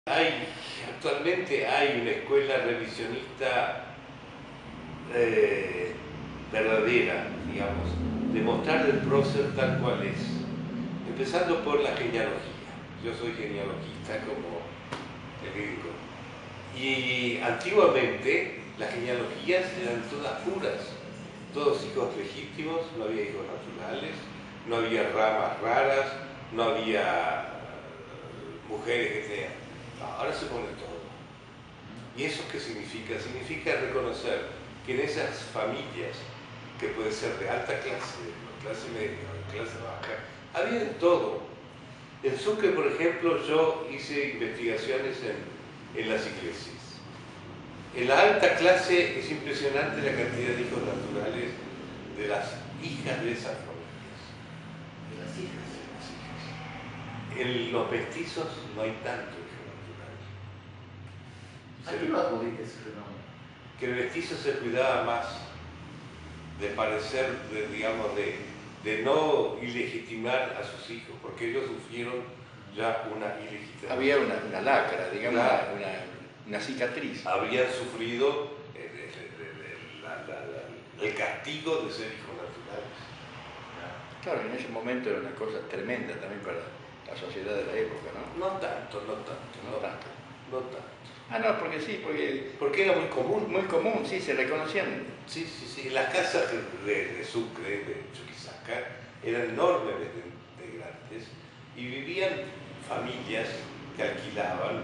Actualmente hay una escuela revisionista verdadera, digamos, de mostrar el prócer tal cual es, empezando por la genealogía. Yo soy genealogista como el gringo. Y antiguamente las genealogías eran todas puras, todos hijos legítimos, no había hijos naturales, no había ramas raras, no había mujeres que sean. Ahora se pone todo. ¿Y eso qué significa? Significa reconocer que en esas familias, que pueden ser de alta clase, de clase media o de clase baja, había de todo. En Sucre, por ejemplo, yo hice investigaciones en las iglesias. En la alta clase es impresionante la cantidad de hijos naturales de las hijas de esas familias. De las hijas. En los mestizos no hay tanto hijo natural. ¿A qué lo adjudica ese fenómeno? Que el mestizo se cuidaba más de parecer, de no ilegitimar a sus hijos, porque ellos sufrieron ya una ilegitimación. Había una lacra, digamos, una cicatriz. Habían sufrido el castigo de ser hijos naturales. Claro, en ese momento era una cosa tremenda también para la sociedad de la época, ¿no? No tanto. Ah, no, porque sí, porque era muy común. Muy común, sí, se reconocían. Sí. En las casas de Sucre, de Chuquisaca, eran enormemente grandes y vivían familias que alquilaban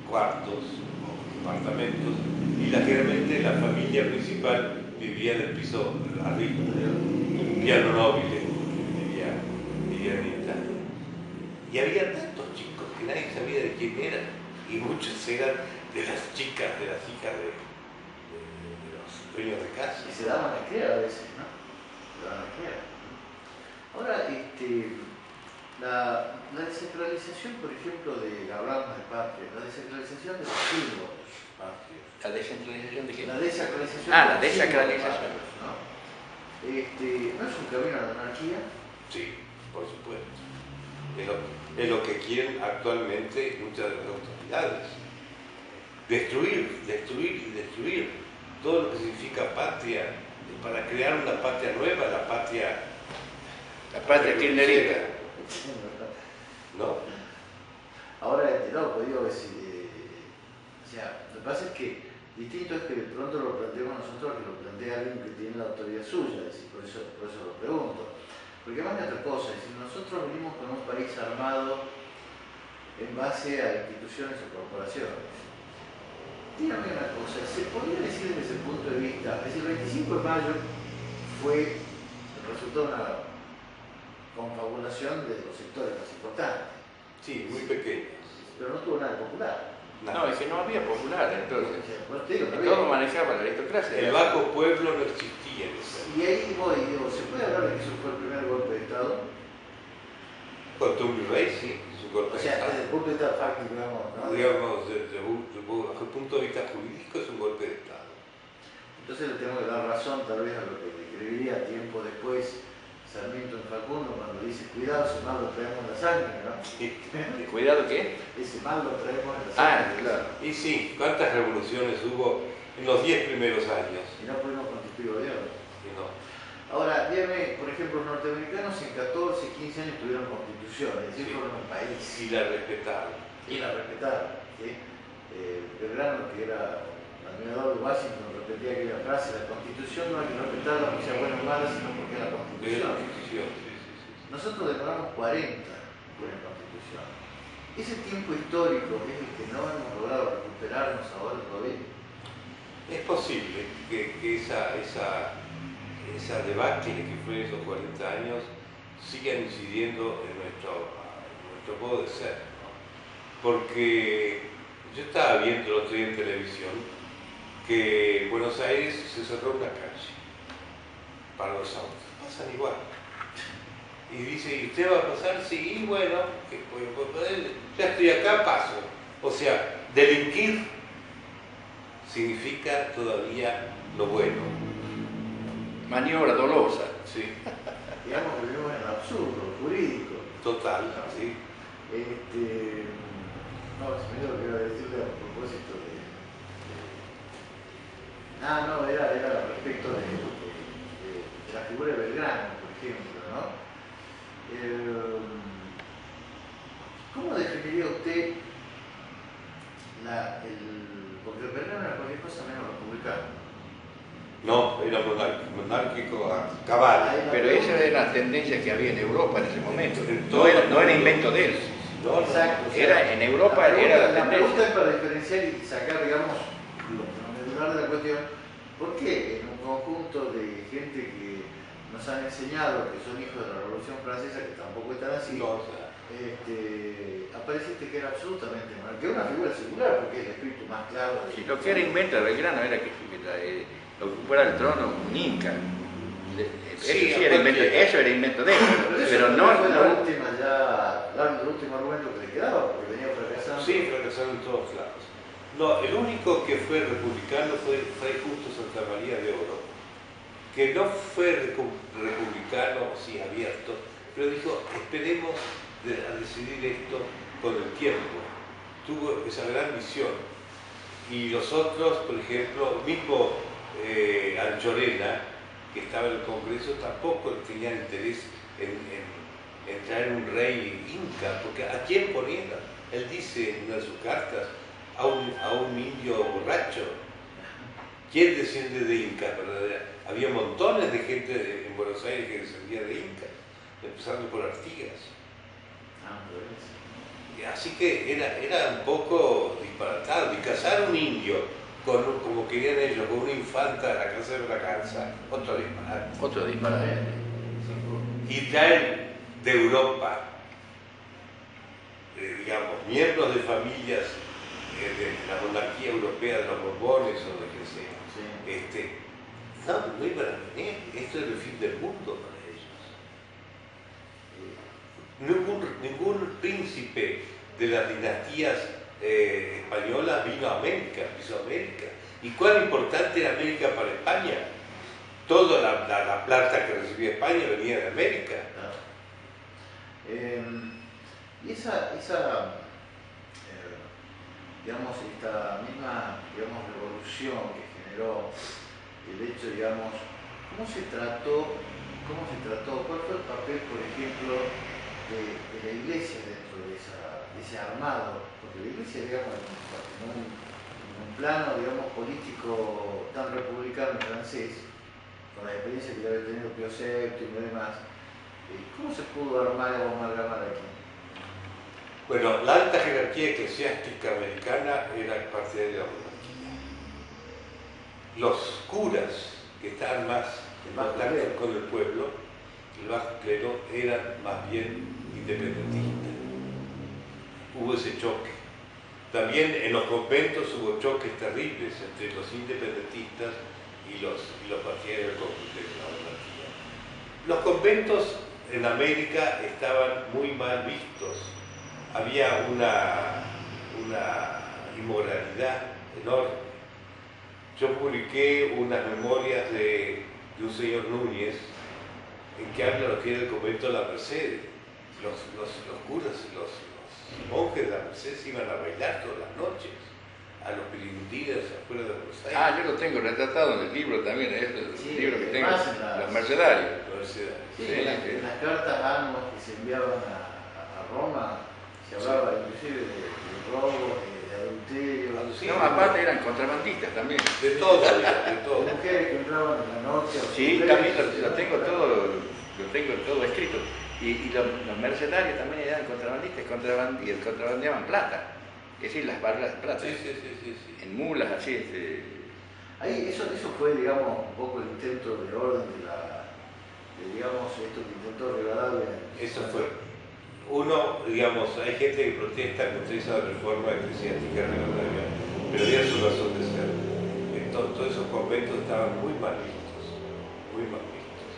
cuartos o departamentos y generalmente la familia principal vivía en el piso arriba, un piano nobile vivía en Italia. Y había tantos chicos que nadie sabía de quién eran y muchos eran de las chicas, de las hijas de los dueños de casa. Y se daban a creer a veces, ¿no? Se daban a creer. Ahora, la desacralización, por ejemplo, hablamos de patria, la desacralización de los símbolos patrios. ¿La descentralización de qué? La desacralización la de los desacralización. símbolos patrios, ¿no? ¿No es un camino a la anarquía? Sí, por supuesto. Es lo que quieren actualmente muchas de las autoridades. Destruir todo lo que significa patria, para crear una patria nueva, la patria kirchnerista. ¿No? Ahora, no, digo que o sea, lo que pasa es que distinto es que de pronto lo planteemos nosotros que lo plantea alguien que tiene la autoridad suya, es decir, por eso lo pregunto. Porque además hay otra cosa, es decir, nosotros venimos con un país armado en base a instituciones o corporaciones. Dígame una cosa, ¿se podría decir desde ese punto de vista? Es decir, el 25 de mayo fue el resultado de una confabulación de los sectores más importantes. Sí, muy pequeños. Pero no tuvo nada de popular. No, es que no había popular, entonces. Bueno, te digo, no había. Todo manejaba la aristocracia. El bajo pueblo no existía en esa. Y ahí voy, digo, ¿se puede hablar de que eso fue el primer golpe de Estado? Con Tumbly Rey, sí, es un golpe O de sea, Estado. desde el punto de vista fáctico, digamos, ¿no? Digamos, bajo el punto de vista jurídico es un golpe de Estado. Entonces le tengo que dar razón tal vez a lo que le escribiría tiempo después Sarmiento en Facundo cuando dice cuidado, ese mal lo traemos en la sangre, ¿no? ¿Cuidado qué? Ese mal lo traemos en la sangre. Claro. Y sí, ¿cuántas revoluciones hubo en los 10 primeros años? Y no pudimos constituir gobierno. Y no. Ahora, dígame, por ejemplo, los norteamericanos en 14, 15 años tuvieron constitución, es decir, Sí. fueron un país. Y la respetaron. Y la respetaron. ¿Sí? Belgrano, que era admirador de Washington, repetía aquella frase: la constitución no hay que respetarla porque sea buena o mala, sino porque es la Es constitución. la Constitución, sí. Nosotros demoramos 40 con la constitución. Ese tiempo histórico es el que no hemos logrado recuperarnos ahora todavía. Es posible que esa debacle que fue esos 40 años sigan incidiendo en nuestro modo de ser, ¿no? Porque yo estaba viendo el otro día en televisión que en Buenos Aires se cerró una calle para los autos. Pasan igual. Y dice, ¿y usted va a pasar? Sí, bueno, ya estoy acá, paso. O sea, delinquir significa todavía lo bueno. Maniobra dolosa. Sí, Digamos que vivimos en el absurdo jurídico. total, sí. No, se me dio lo que iba a Ah, no, era respecto de la figura de Belgrano, por ejemplo, ¿no? ¿Cómo definiría usted porque Belgrano era cualquier cosa menos republicano? No, era monárquico a cabal. Pero esa era la tendencia que había en Europa en ese momento. No era invento de él. No, exacto. Era, en Europa era la La pregunta es tendencia. para diferenciar y sacar, digamos, lo medular de la cuestión. ¿Por qué en un conjunto de gente que nos han enseñado que son hijos de la Revolución Francesa, que tampoco están así, no, o sea, aparece que era absolutamente mal, que es una figura singular, porque es el espíritu más claro de... Sí, lo que era invento de Belgrano era que ocupara el trono un inca. Sí, Eso era invento de él, pero no. Fue el último argumento que le quedaba, porque venía fracasando. sí, fracasaron en todos lados. No, el único que fue republicano fue Fray Justo Santa María de Oro, que no fue republicano, sí, abierto, pero dijo, esperemos a decidir esto con el tiempo. Tuvo esa gran visión. Y los otros, por ejemplo, mismo Anchorena, que estaba en el Congreso, tampoco tenían interés en traer un rey inca, porque ¿a quién ponían? Él dice en una de sus cartas, a un indio borracho. ¿Quién desciende de incas? Había montones de gente en Buenos Aires que descendía de incas, empezando por Artigas. Así que era un poco disparatado. Y casar a un indio, como querían ellos, con una infanta de la casa de Braganza, otro disparate. Otro disparate. Y traer de Europa, digamos, miembros de familias de la monarquía europea, de los Borbones o de quien sea, Sí. no iban a venir. Esto es el fin del mundo para ellos. Ningún príncipe de las dinastías españolas vino a América, pisó América. ¿Y cuán importante era América para España? Toda la plata que recibía España venía de América. Y esta misma, revolución que generó el hecho, ¿cómo se trató, cuál fue el papel, por ejemplo, de la Iglesia dentro de ese armado? Porque la Iglesia, en un plano, político tan republicano y francés, con la experiencia que había tenido Pío VII y demás, ¿cómo se pudo armar o amalgamar aquí? Bueno, la alta jerarquía eclesiástica americana era partidaria de la monarquía. Los curas, que estaban más en contacto con el pueblo, el bajo clero, eran más bien independentistas. Hubo ese choque. También en los conventos hubo choques terribles entre los independentistas y los partidarios de la monarquía. Los conventos en América estaban muy mal vistos. Había una inmoralidad enorme. Yo publiqué unas memorias de un señor Núñez en que habla lo que era el convento de la Merced. Los curas y los monjes de la Merced se iban a bailar todas las noches a los pilindines afuera de Buenos Aires. Ah, yo lo tengo retratado en el libro también, es el libro que tengo, Los Mercedarios. Sí, en las cartas anuas que se enviaban a Roma se hablaba inclusive de robo, de adulterio. No, aparte eran contrabandistas también. De todo, de todo. De mujeres que entraban en la noche. Sí, también lo tengo todo escrito. Y los mercenarios también eran contrabandistas y contrabandeaban plata. Es decir, las barras de plata. Sí. En mulas, así. Ahí, eso fue, un poco el intento de orden esto que intentó Rivadavia. Eso fue. Hay gente que protesta contra esa reforma eclesiástica de Rivadavia, pero había su razón de ser. Todos esos conventos estaban muy mal vistos, muy mal vistos.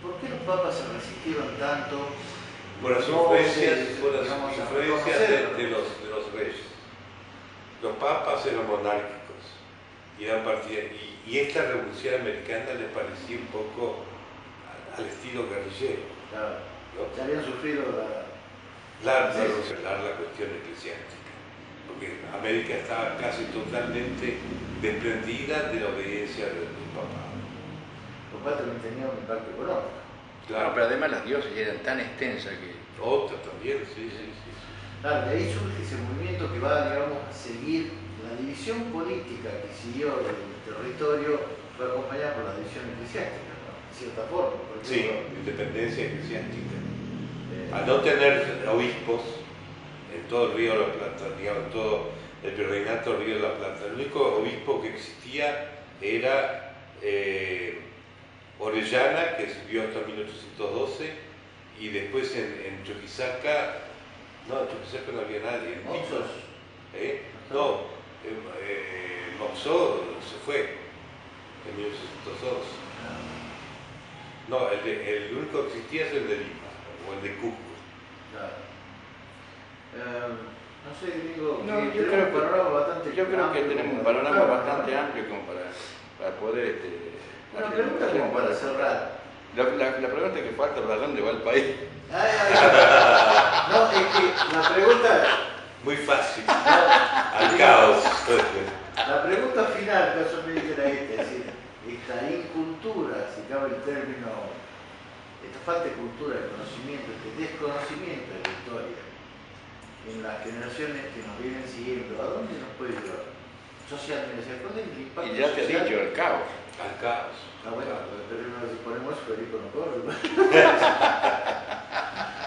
¿Por qué los papas se resistieron tanto? Por las influencias de los reyes. Los papas eran monárquicos y esta revolución americana les parecía un poco al estilo guerrillero. Claro. ¿No? Ya habían sufrido la cuestión eclesiástica. porque América estaba casi totalmente desprendida de la obediencia del papado. Los cuales también tenían un impacto económico. Claro, pero además las diócesis eran tan extensas que... Otra también, sí. Claro, de ahí surge ese movimiento que va, digamos, a seguir la división política que siguió el territorio, fue acompañada por la división eclesiástica, ¿no? De cierta forma. Por Sí, ejemplo, independencia eclesiástica. Al no tener obispos en todo el Río de la Plata, digamos, todo el virreinato del Río de la Plata, el único obispo que existía era Orellana, que sirvió hasta 1812, y después en Chuquisaca, no, en Chuquisaca no había nadie. Moxos. No, Moxó se fue en 1812. No, el único que existía es el de Lima, o el de Cusco. Claro. No sé, digo, No, que tenemos un panorama bastante yo creo que amplio tenemos un para panorama buscar, bastante ¿no? amplio como para poder... Una hacer- pregunta hacer como un- para cerrar. La pregunta que falta, ¿para dónde va el país? No, es que la pregunta... Muy fácil, al caos. La pregunta final casualmente era esta, es decir, esta incultura, si cabe el término, esta falta de cultura, de conocimiento, este desconocimiento de la historia, en las generaciones que nos vienen siguiendo, ¿a dónde nos puede llevar? Socialmente, ¿cuál es el impacto Y ya te he social? dicho, el caos. Al caos. Ah, bueno, pero si ponemos Federico no corre.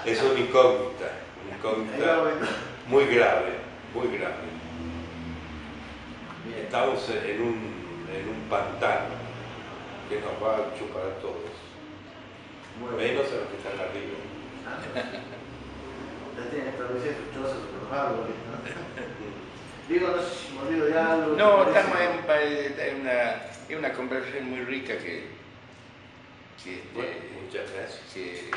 Es una incógnita Ahí va, bueno. muy grave, muy grave. Bien. Estamos en un pantano que nos va a chupar a todos, Bueno. menos a los que están arriba. Ah, ya tienen establecidas sus chozas sobre los árboles, ¿no? Digo, no sé si me olvido de algo. No, ¿te parece? estamos en un país, en una conversación muy rica que, Bueno, muchas gracias. que